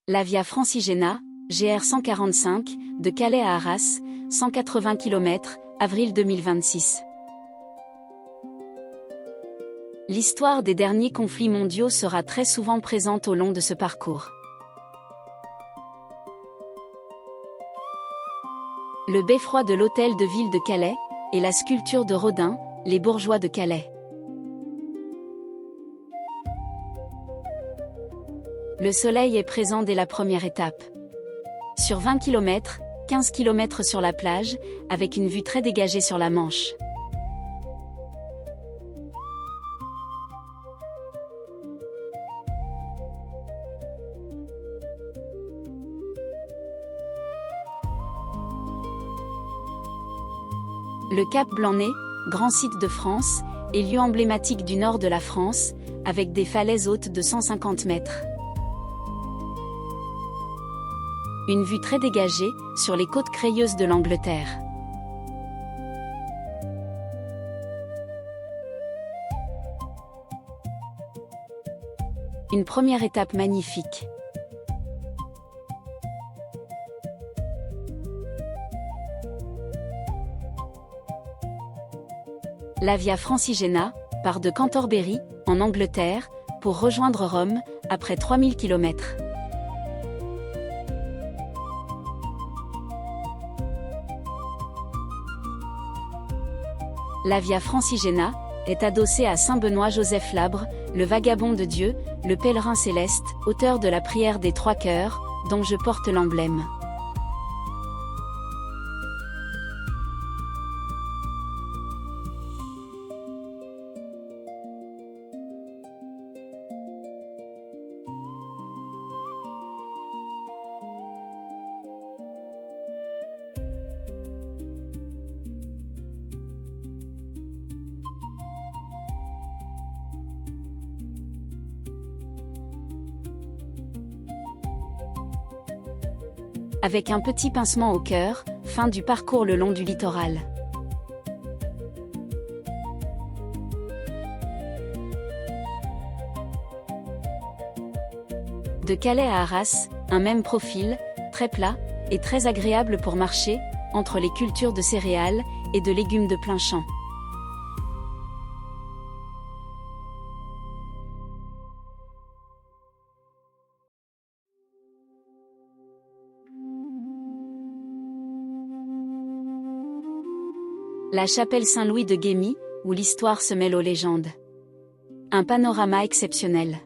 La Via Francigena, GR 145, de Calais à Arras, 180 km, avril 2026. L'histoire des derniers conflits mondiaux sera très souvent présente au long de ce parcours. Le beffroi de l'hôtel de ville de Calais, et la sculpture de Rodin, les bourgeois de Calais. Le soleil est présent dès la première étape. Sur 20 km, 15 km sur la plage, avec une vue très dégagée sur la Manche. Le Cap Blanc-Nez, grand site de France, est lieu emblématique du nord de la France, avec des falaises hautes de 150 mètres. Une vue très dégagée, sur les côtes crayeuses de l'Angleterre. Une première étape magnifique. La Via Francigena part de Cantorbéry, en Angleterre, pour rejoindre Rome, après 3000 km. La Via Francigena est adossée à saint Benoît-Joseph Labre, le vagabond de Dieu, le pèlerin céleste, auteur de la prière des trois cœurs, dont je porte l'emblème. Avec un petit pincement au cœur, fin du parcours le long du littoral. De Calais à Arras, un même profil, très plat, et très agréable pour marcher, entre les cultures de céréales et de légumes de plein champ. La chapelle Saint-Louis de Guémy, où l'histoire se mêle aux légendes. Un panorama exceptionnel.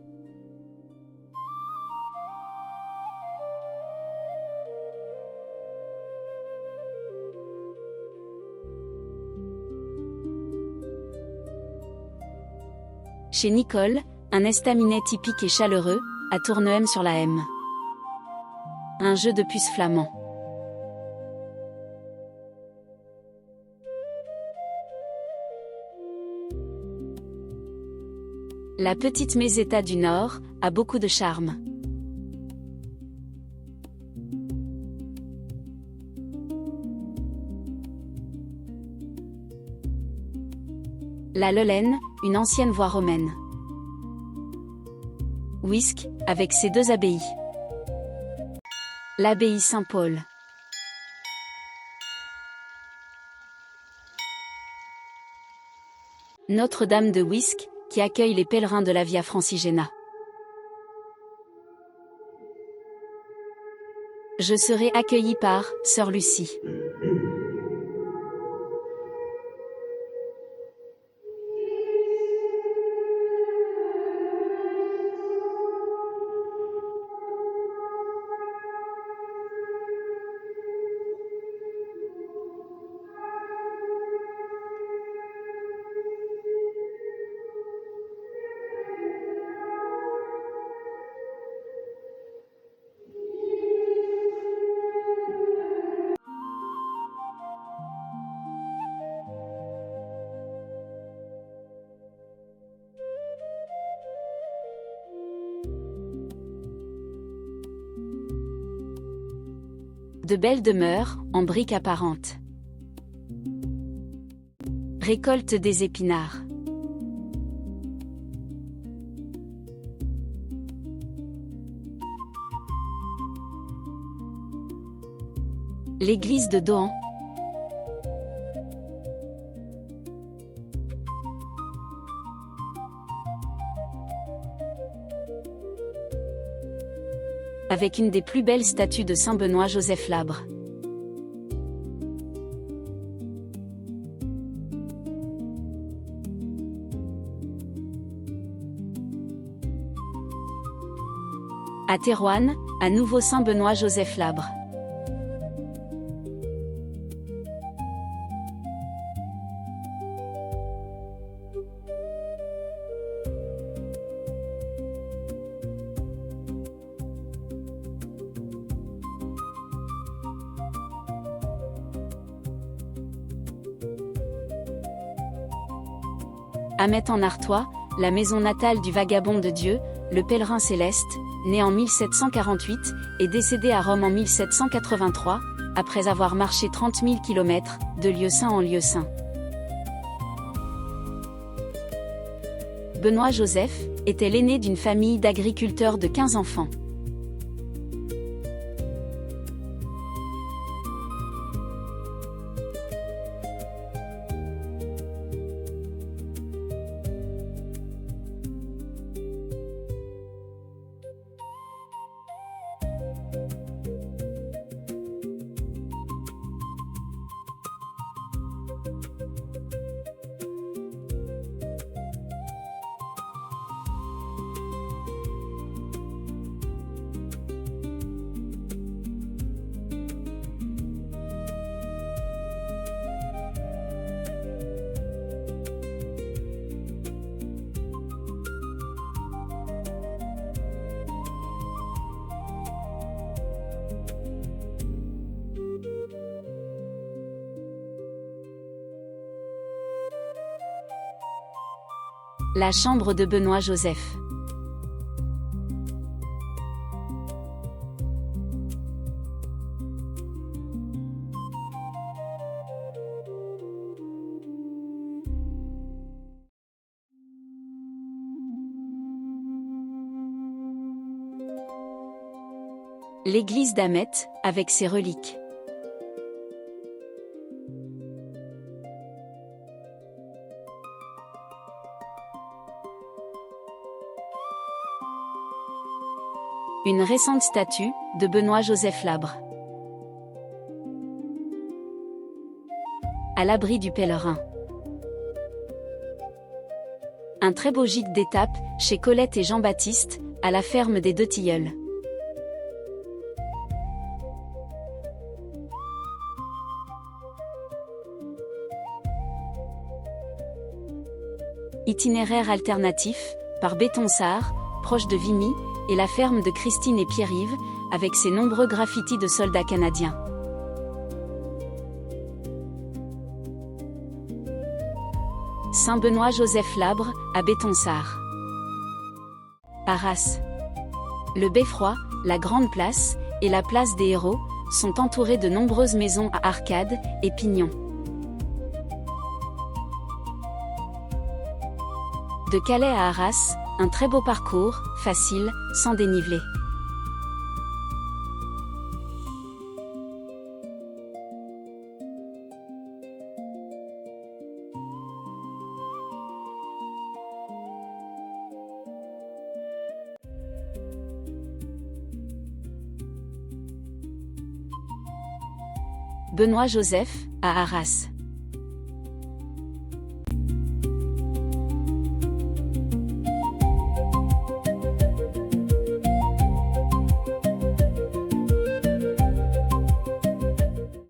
Chez Nicole, un estaminet typique et chaleureux, à Tournehem-sur-la-M. Un jeu de puces flamand. La petite Meseta du Nord a beaucoup de charme. La Lolaine, une ancienne voie romaine. Wisques, avec ses deux abbayes. L'abbaye Saint-Paul. Notre-Dame de Wisques, qui accueille les pèlerins de la Via Francigena. Je serai accueilli par Sœur Lucie. De belles demeures, en briques apparentes. Récolte des épinards. L'église de Dohan. Avec une des plus belles statues de Saint Benoît Joseph Labre. À Thérouanne, à nouveau Saint Benoît Joseph Labre. À Metz en Artois, la maison natale du vagabond de Dieu, le pèlerin céleste, né en 1748 et décédé à Rome en 1783, après avoir marché 30 000 km, de lieu saint en lieu saint. Benoît Joseph était l'aîné d'une famille d'agriculteurs de 15 enfants. La chambre de Benoît Joseph. L'église d'Amet, avec ses reliques. Une récente statue, de Benoît Joseph Labre. À l'abri du pèlerin. Un très beau gîte d'étape, chez Colette et Jean-Baptiste, à la ferme des Deux Tilleuls. Itinéraire alternatif, par Bétonsart, proche de Vimy, et la ferme de Christine et Pierre-Yves, avec ses nombreux graffitis de soldats canadiens. Saint Benoît Joseph Labre, à Bétonsart. Arras. Le Beffroi, la Grande Place, et la Place des Héros, sont entourés de nombreuses maisons à arcades et pignons. De Calais à Arras, un très beau parcours, facile, sans dénivelé. Benoît Joseph, à Arras.